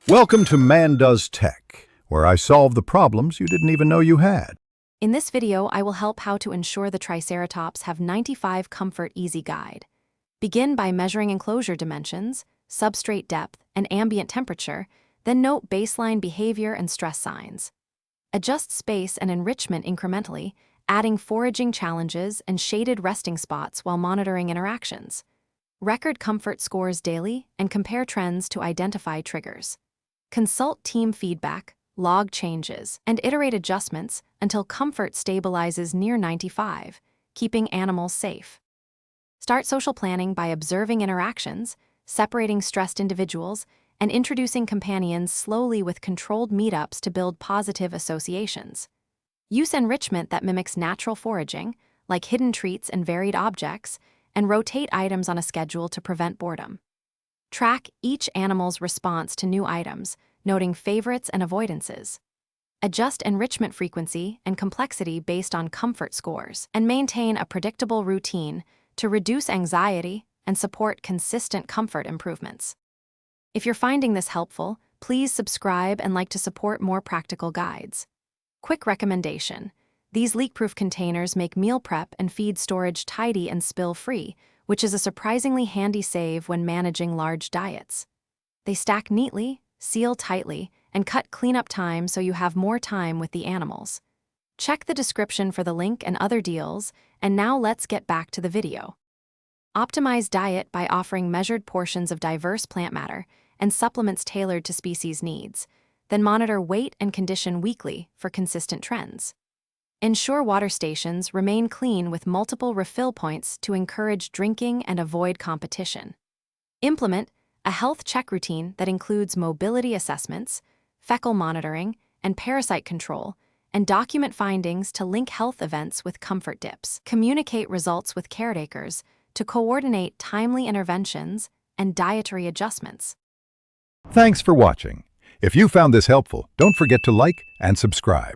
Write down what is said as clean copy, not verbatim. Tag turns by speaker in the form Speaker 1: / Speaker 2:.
Speaker 1: Welcome to Man Does Tech, where I solve the problems you didn't even know you had.
Speaker 2: In this video, I will help how to ensure the Triceratops have 95 Comfort Easy Guide. Begin by measuring enclosure dimensions, substrate depth, and ambient temperature, then note baseline behavior and stress signs. Adjust space and enrichment incrementally, adding foraging challenges and shaded resting spots while monitoring interactions. Record comfort scores daily and compare trends to identify triggers. Consult team feedback, log changes, and iterate adjustments until comfort stabilizes near 95, keeping animals safe. Start social planning by observing interactions, separating stressed individuals, and introducing companions slowly with controlled meetups to build positive associations. Use enrichment that mimics natural foraging, like hidden treats and varied objects, and rotate items on a schedule to prevent boredom. Track each animal's response to new items, noting favorites and avoidances. Adjust enrichment frequency and complexity based on comfort scores, and maintain a predictable routine to reduce anxiety and support consistent comfort improvements. If you're finding this helpful, please subscribe and like to support more practical guides. Quick recommendation: these leak-proof containers make meal prep and feed storage tidy and spill-free, which is a surprisingly handy save when managing large diets. They stack neatly, seal tightly, and cut cleanup time so you have more time with the animals. Check the description for the link and other deals, and now let's get back to the video. Optimize diet by offering measured portions of diverse plant matter and supplements tailored to species needs, then monitor weight and condition weekly for consistent trends. Ensure water stations remain clean with multiple refill points to encourage drinking and avoid competition. Implement a health check routine that includes mobility assessments, fecal monitoring, and parasite control, and document findings to link health events with comfort dips. Communicate results with caretakers to coordinate timely interventions and dietary adjustments.
Speaker 1: Thanks for watching. If you found this helpful, don't forget to like and subscribe.